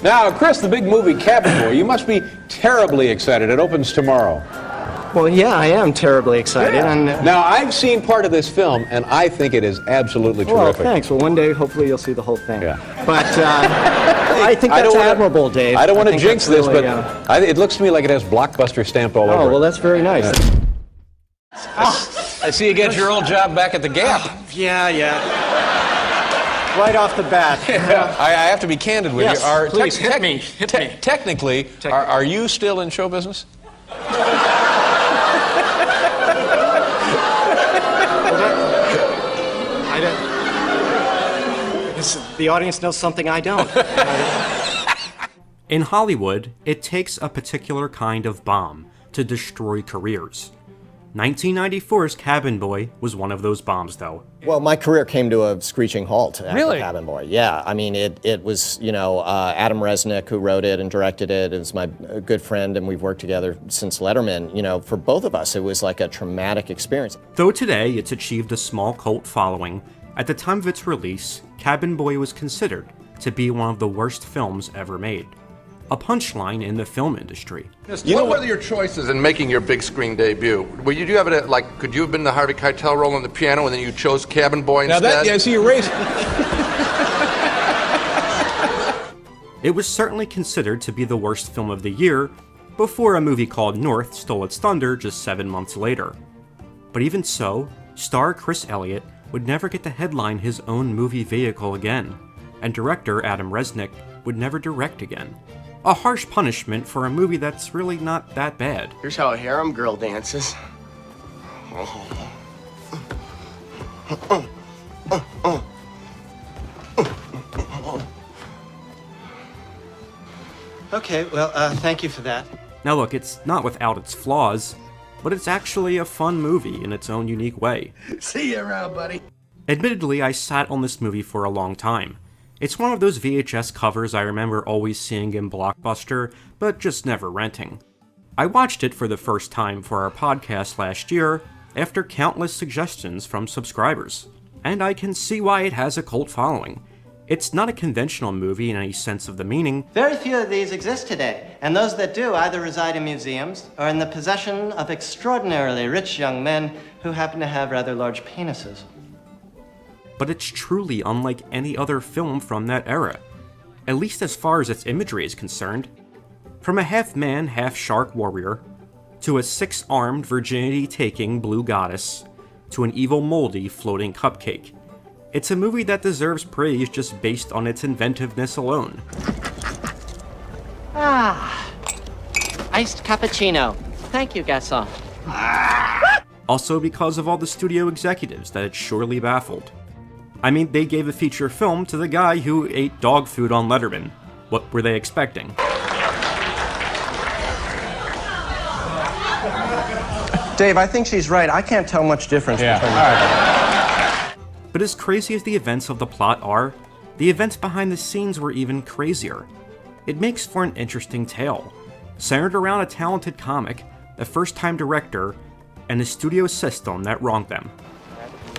Now, Chris, the big movie Cabin Boy, you must be terribly excited. It opens tomorrow. Well, yeah, I am terribly excited. Yeah. And, now, I've seen part of this film, and I think it is absolutely terrific. Well, thanks. Well, one day, hopefully, you'll see the whole thing. Yeah. But I think that's admirable, Dave. I don't want to jinx this, really, but it looks to me like it has blockbuster stamped all over it. Oh, well, that's very nice. I see you get your old job back at the Gap. Yeah. Right off the bat. Yeah. I have to be candid with yes, you. Please, hit me. Technically, are you still in show business? The audience knows something I don't. In Hollywood, it takes a particular kind of bomb to destroy careers. 1994's Cabin Boy was one of those bombs, though. Well, my career came to a screeching halt after Really? Cabin Boy. Yeah, I mean, it was, Adam Resnick who wrote it and directed it. It was my good friend, and we've worked together since Letterman. You know, for both of us, it was like a traumatic experience. Though today it's achieved a small cult following, at the time of its release, Cabin Boy was considered to be one of the worst films ever made. A punchline in the film industry. What were your choices in making your big screen debut? Could you have been the Harvey Keitel role on the piano and then you chose Cabin Boy instead? Now see, you raised... It was certainly considered to be the worst film of the year, before a movie called North stole its thunder just 7 months later. But even so, star Chris Elliott would never get to headline his own movie vehicle again, and director Adam Resnick would never direct again. A harsh punishment for a movie that's really not that bad. Here's how a harem girl dances. Okay, well, thank you for that. Now look, it's not without its flaws, but it's actually a fun movie in its own unique way. See you around, buddy. Admittedly, I sat on this movie for a long time. It's one of those VHS covers I remember always seeing in Blockbuster, but just never renting. I watched it for the first time for our podcast last year, after countless suggestions from subscribers. And I can see why it has a cult following. It's not a conventional movie in any sense of the meaning. Very few of these exist today, and those that do either reside in museums or in the possession of extraordinarily rich young men who happen to have rather large penises. But it's truly unlike any other film from that era, at least as far as its imagery is concerned. From a half-man, half-shark warrior, to a six-armed virginity-taking blue goddess, to an evil moldy floating cupcake. It's a movie that deserves praise just based on its inventiveness alone. Iced cappuccino. Thank you, garçon. Also because of all the studio executives that it surely baffled. I mean, they gave a feature film to the guy who ate dog food on Letterman. What were they expecting? Dave, I think she's right. I can't tell much difference between them. But as crazy as the events of the plot are, the events behind the scenes were even crazier. It makes for an interesting tale, centered around a talented comic, a first-time director, and a studio system that wronged them.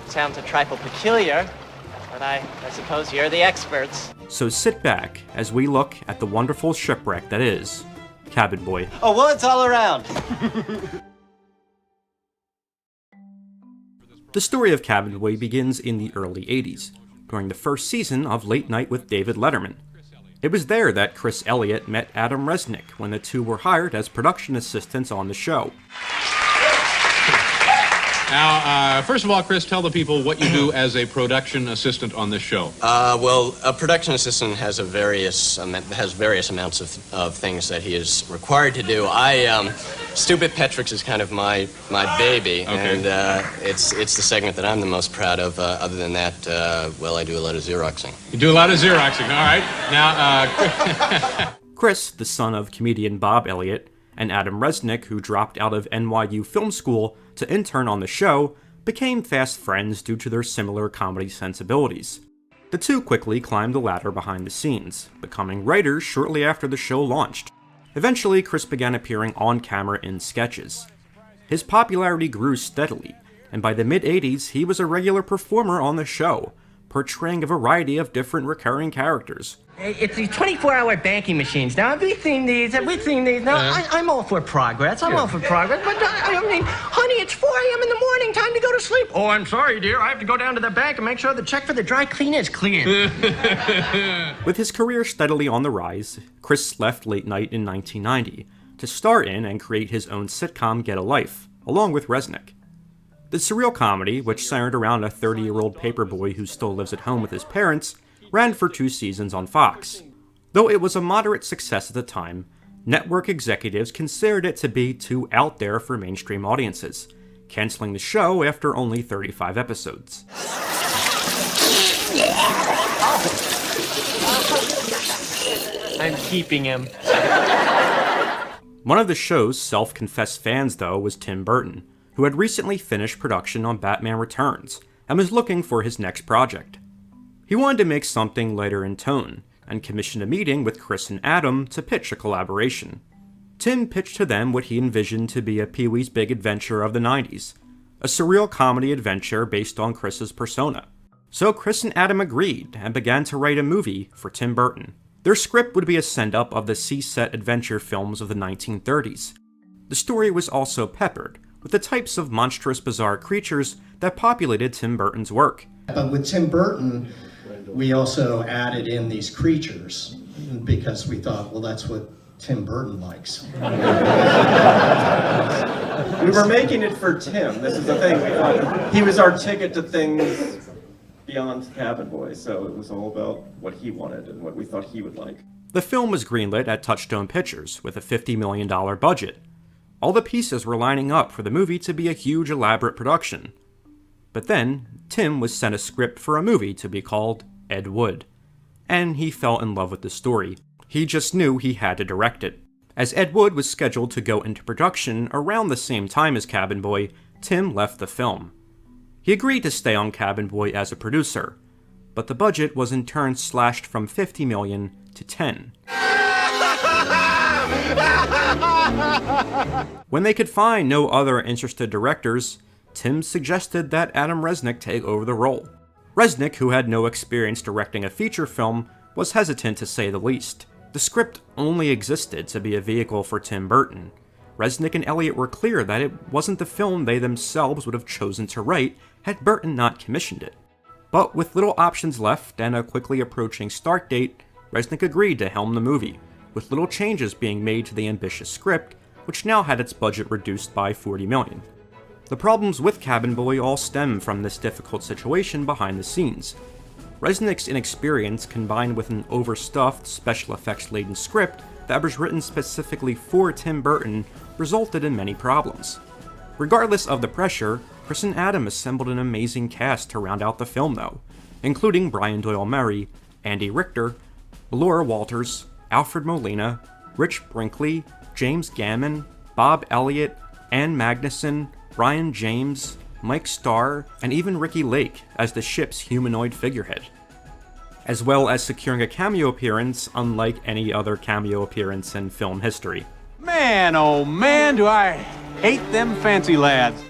Sounds a trifle peculiar, but I suppose you're the experts. So sit back as we look at the wonderful shipwreck that is Cabin Boy. Oh, well, it's all around. The story of Cabin Boy begins in the early 80s, during the first season of Late Night with David Letterman. It was there that Chris Elliott met Adam Resnick when the two were hired as production assistants on the show. Now, first of all, Chris, tell the people what you do as a production assistant on this show. Well, a production assistant has various amounts of things that he is required to do. Stupid Petrix is kind of my baby, okay. And it's the segment that I'm the most proud of. Other than that, well, I do a lot of Xeroxing. You do a lot of Xeroxing, all right. Now, Chris, the son of comedian Bob Elliott, and Adam Resnick, who dropped out of NYU Film School to intern on the show, became fast friends due to their similar comedy sensibilities. The two quickly climbed the ladder behind the scenes, becoming writers shortly after the show launched. Eventually, Chris began appearing on camera in sketches. His popularity grew steadily, and by the mid-80s, he was a regular performer on the show, portraying a variety of different recurring characters. It's these 24-hour banking machines. Now, have we seen these? Now, I'm all for progress. I'm all for progress. But, I mean, honey, it's 4 a.m. in the morning. Time to go to sleep. Oh, I'm sorry, dear. I have to go down to the bank and make sure the check for the dry cleaner is cleared. With his career steadily on the rise, Chris left late night in 1990 to star in and create his own sitcom Get a Life, along with Resnick. The surreal comedy, which centered around a 30-year-old paperboy who still lives at home with his parents, ran for 2 seasons on Fox. Though it was a moderate success at the time, network executives considered it to be too out there for mainstream audiences, canceling the show after only 35 episodes. I'm keeping him. One of the show's self-confessed fans, though, was Tim Burton, who had recently finished production on Batman Returns and was looking for his next project. He wanted to make something lighter in tone, and commissioned a meeting with Chris and Adam to pitch a collaboration. Tim pitched to them what he envisioned to be a Pee-wee's Big Adventure of the 90s, a surreal comedy adventure based on Chris's persona. So Chris and Adam agreed and began to write a movie for Tim Burton. Their script would be a send-up of the C-set adventure films of the 1930s. The story was also peppered with the types of monstrous, bizarre creatures that populated Tim Burton's work. But with Tim Burton, we also added in these creatures because we thought, well, that's what Tim Burton likes. We were making it for Tim. This is the thing. We thought he was our ticket to things beyond Cabin Boy, so it was all about what he wanted and what we thought he would like. The film was greenlit at Touchstone Pictures with a $50 million budget. All the pieces were lining up for the movie to be a huge, elaborate production. But then, Tim was sent a script for a movie to be called Ed Wood, and he fell in love with the story. He just knew he had to direct it. As Ed Wood was scheduled to go into production around the same time as Cabin Boy, Tim left the film. He agreed to stay on Cabin Boy as a producer, but the budget was in turn slashed from $50 million to $10. When they could find no other interested directors, Tim suggested that Adam Resnick take over the role. Resnick, who had no experience directing a feature film, was hesitant to say the least. The script only existed to be a vehicle for Tim Burton. Resnick and Elliott were clear that it wasn't the film they themselves would have chosen to write had Burton not commissioned it. But with little options left and a quickly approaching start date, Resnick agreed to helm the movie, with little changes being made to the ambitious script, which now had its budget reduced by $40 million. The problems with Cabin Boy all stem from this difficult situation behind the scenes. Resnick's inexperience combined with an overstuffed, special effects-laden script that was written specifically for Tim Burton resulted in many problems. Regardless of the pressure, Chris and Adam assembled an amazing cast to round out the film though, including Brian Doyle Murray, Andy Richter, Laura Walters, Alfred Molina, Rich Brinkley, James Gammon, Bob Elliott, Ann Magnuson, Brian James, Mike Starr, and even Ricky Lake as the ship's humanoid figurehead, as well as securing a cameo appearance unlike any other cameo appearance in film history. Man, oh man, do I hate them fancy lads.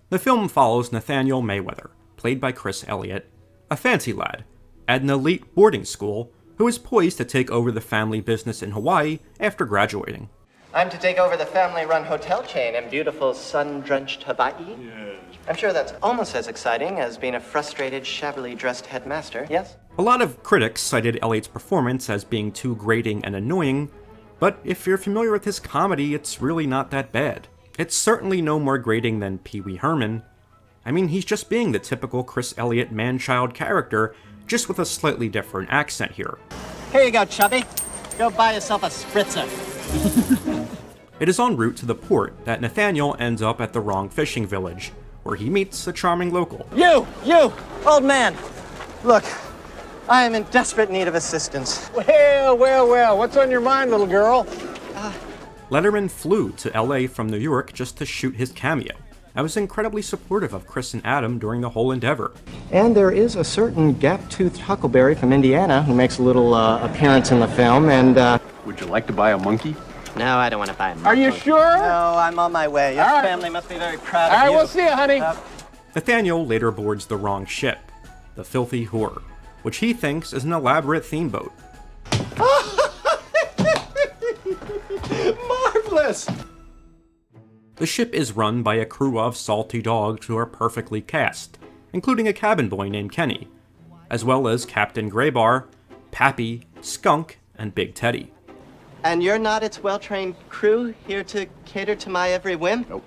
The film follows Nathaniel Mayweather, played by Chris Elliott, a fancy lad, at an elite boarding school who is poised to take over the family business in Hawaii after graduating. I'm to take over the family-run hotel chain in beautiful sun-drenched Hawaii. Yes. I'm sure that's almost as exciting as being a frustrated, shabbily dressed headmaster, yes? A lot of critics cited Elliott's performance as being too grating and annoying, but if you're familiar with his comedy, it's really not that bad. It's certainly no more grating than Pee Wee Herman. I mean, he's just being the typical Chris Elliott man-child character, just with a slightly different accent here. Here you go, chubby. Go buy yourself a spritzer. It is en route to the port that Nathaniel ends up at the wrong fishing village, where he meets a charming local. You, old man. Look, I am in desperate need of assistance. Well, what's on your mind, little girl? Letterman flew to LA from New York just to shoot his cameo, and was incredibly supportive of Chris and Adam during the whole endeavor. And there is a certain gap-toothed huckleberry from Indiana who makes a little appearance in the film, and Would you like to buy a monkey? No, I don't want to buy a monkey. Are you sure? No, I'm on my way. Your family must be very proud of you. All right, we'll see you, honey. Nathaniel later boards the wrong ship, the Filthy Whore, which he thinks is an elaborate theme boat. Marvelous! The ship is run by a crew of salty dogs who are perfectly cast, including a cabin boy named Kenny, as well as Captain Graybar, Pappy, Skunk, and Big Teddy. And you're not its well-trained crew here to cater to my every whim? Nope.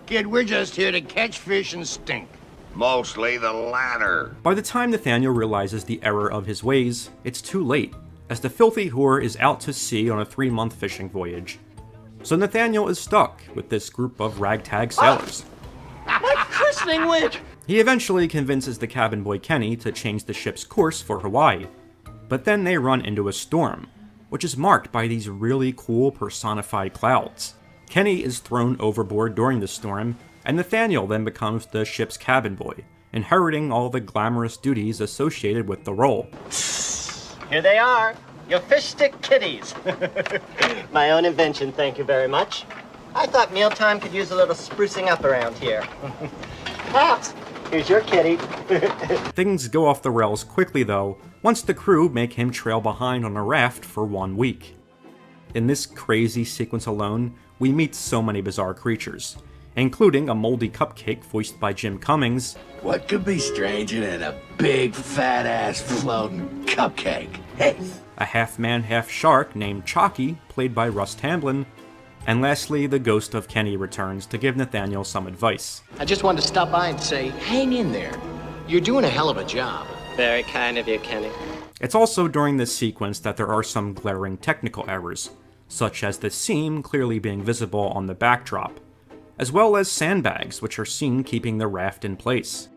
Kid, we're just here to catch fish and stink. Mostly the latter. By the time Nathaniel realizes the error of his ways, it's too late, as the Filthy Whore is out to sea on a 3-month fishing voyage. So Nathaniel is stuck with this group of ragtag sailors. My christening wig! He eventually convinces the cabin boy Kenny to change the ship's course for Hawaii, but then they run into a storm, which is marked by these really cool personified clouds. Kenny is thrown overboard during the storm, and Nathaniel then becomes the ship's cabin boy, inheriting all the glamorous duties associated with the role. Here they are, your fish stick kitties. My own invention, thank you very much. I thought mealtime could use a little sprucing up around here. Pops, here's your kitty. Things go off the rails quickly though, once the crew make him trail behind on a raft for 1 week. In this crazy sequence alone, we meet so many bizarre creatures, including a moldy cupcake voiced by Jim Cummings. What could be stranger than a big, fat-ass floating cupcake? Hey! A half-man, half-shark named Chalky, played by Russ Tamblyn, and lastly, the ghost of Kenny returns to give Nathaniel some advice. I just wanted to stop by and say, hang in there. You're doing a hell of a job. Very kind of you, Kenny. It's also during this sequence that there are some glaring technical errors, such as the seam clearly being visible on the backdrop, as well as sandbags which are seen keeping the raft in place.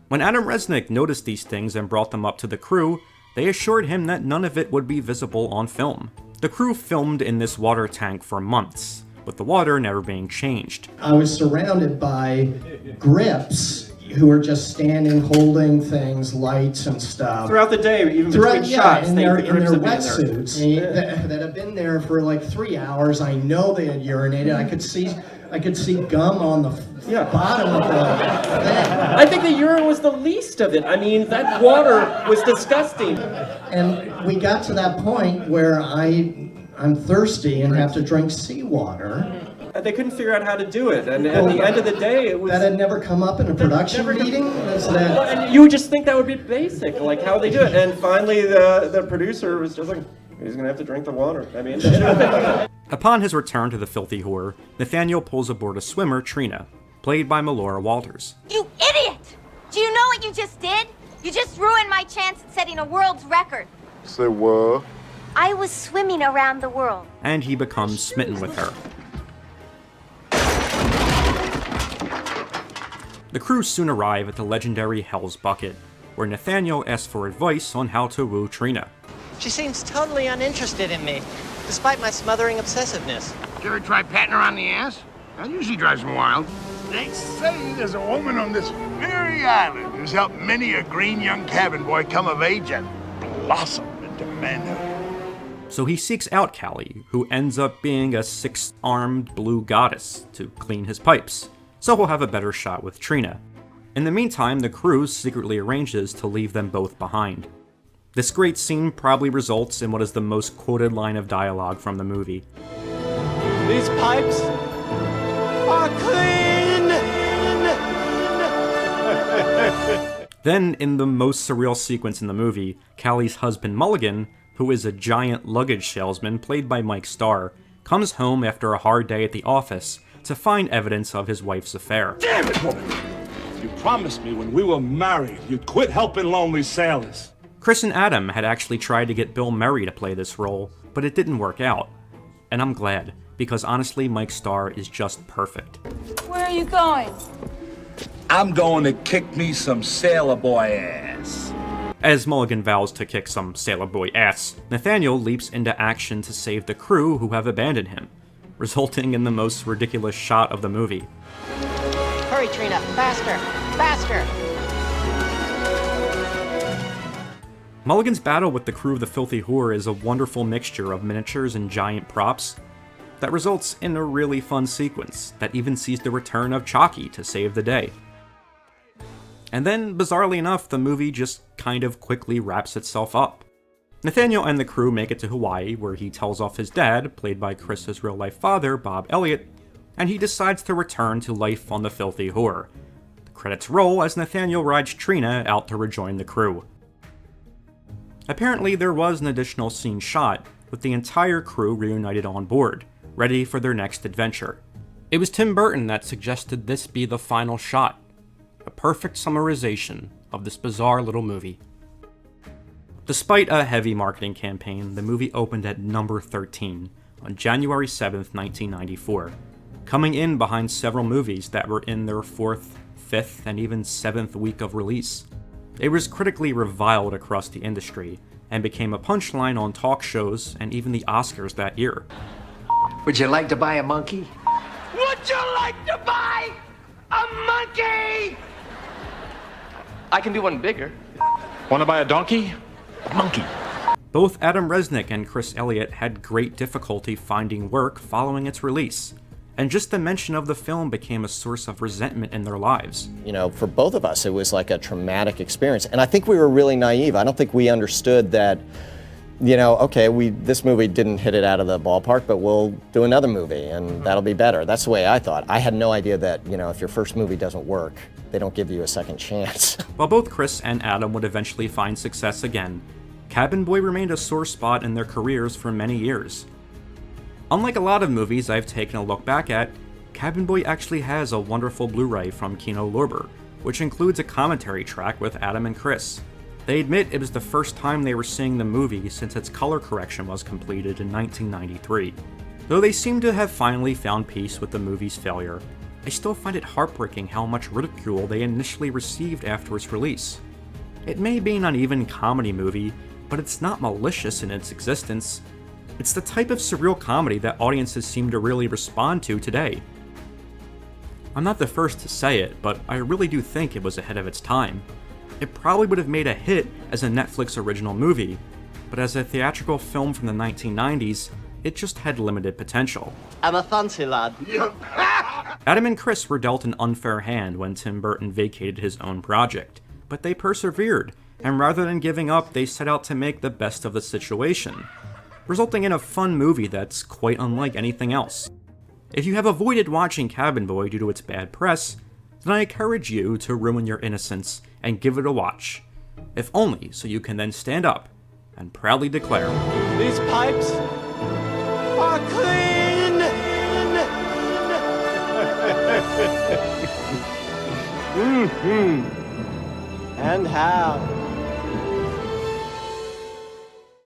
When Adam Resnick noticed these things and brought them up to the crew, they assured him that none of it would be visible on film. The crew filmed in this water tank for months, with the water never being changed. I was surrounded by grips who were just standing, holding things, lights and stuff. Throughout the day, even between shots, in the their grips would be in there. wetsuits that have been there for like 3 hours. I know they had urinated. I could see gum on the bottom of the thing. I think the urine was the least of it. I mean, that water was disgusting. And we got to that point where I'm thirsty and have to drink seawater. They couldn't figure out how to do it, and at the end of the day, it was... That had never come up in a production meeting? And you would just think that would be basic, like how they do it. And finally, the producer was just like, he's gonna have to drink the water. I mean... Upon his return to the Filthy Whore, Nathaniel pulls aboard a swimmer, Trina, played by Melora Walters. You idiot! Do you know what you just did? You just ruined my chance at setting a world's record. Say what? I was swimming around the world. And he becomes smitten with her. The crew soon arrive at the legendary Hell's Bucket, where Nathaniel asks for advice on how to woo Trina. She seems totally uninterested in me, despite my smothering obsessiveness. You ever try patting her on the ass? That usually drives them wild. They say there's a woman on this very island who's helped many a green young cabin boy come of age and blossom into manhood. So he seeks out Callie, who ends up being a 6-armed blue goddess, to clean his pipes, so he'll have a better shot with Trina. In the meantime, the crew secretly arranges to leave them both behind. This great scene probably results in what is the most quoted line of dialogue from the movie. These pipes are clean! Then, in the most surreal sequence in the movie, Callie's husband Mulligan, who is a giant luggage salesman played by Mike Starr, comes home after a hard day at the office to find evidence of his wife's affair. Damn it, woman! You promised me when we were married you'd quit helping lonely sailors. Chris and Adam had actually tried to get Bill Murray to play this role, but it didn't work out. And I'm glad, because honestly, Mike Starr is just perfect. Where are you going? I'm going to kick me some sailor boy ass. As Mulligan vows to kick some sailor boy ass, Nathaniel leaps into action to save the crew who have abandoned him, resulting in the most ridiculous shot of the movie. Hurry, Trina, faster, faster! Mulligan's battle with the crew of the Filthy Whore is a wonderful mixture of miniatures and giant props that results in a really fun sequence that even sees the return of Chalky to save the day. And then, bizarrely enough, the movie just kind of quickly wraps itself up. Nathaniel and the crew make it to Hawaii, where he tells off his dad, played by Chris's real-life father, Bob Elliott, and he decides to return to life on the Filthy Whore. The credits roll as Nathaniel rides Trina out to rejoin the crew. Apparently, there was an additional scene shot, with the entire crew reunited on board, ready for their next adventure. It was Tim Burton that suggested this be the final shot, a perfect summarization of this bizarre little movie. Despite a heavy marketing campaign, the movie opened at number 13 on January 7th, 1994, coming in behind several movies that were in their 4th, 5th, and even 7th week of release. It was critically reviled across the industry, and became a punchline on talk shows and even the Oscars that year. Would you like to buy a monkey? Would you like to buy a monkey? I can do one bigger. Want to buy a donkey? Monkey. Both Adam Resnick and Chris Elliott had great difficulty finding work following its release, and just the mention of the film became a source of resentment in their lives. You know, for both of us, it was like a traumatic experience. And I think we were really naive. I don't think we understood that, you know, okay, this movie didn't hit it out of the ballpark, but we'll do another movie and that'll be better. That's the way I thought. I had no idea that, you know, if your first movie doesn't work, they don't give you a second chance. While both Chris and Adam would eventually find success again, Cabin Boy remained a sore spot in their careers for many years. Unlike a lot of movies I've taken a look back at, Cabin Boy actually has a wonderful Blu-ray from Kino Lorber, which includes a commentary track with Adam and Chris. They admit it was the first time they were seeing the movie since its color correction was completed in 1993. Though they seem to have finally found peace with the movie's failure, I still find it heartbreaking how much ridicule they initially received after its release. It may be an uneven comedy movie, but it's not malicious in its existence. It's the type of surreal comedy that audiences seem to really respond to today. I'm not the first to say it, but I really do think it was ahead of its time. It probably would have made a hit as a Netflix original movie, but as a theatrical film from the 1990s, it just had limited potential. I'm a fancy lad. Adam and Chris were dealt an unfair hand when Tim Burton vacated his own project, but they persevered, and rather than giving up, they set out to make the best of the situation, resulting in a fun movie that's quite unlike anything else. If you have avoided watching Cabin Boy due to its bad press, then I encourage you to ruin your innocence and give it a watch, if only so you can then stand up and proudly declare, These pipes are clean! And how?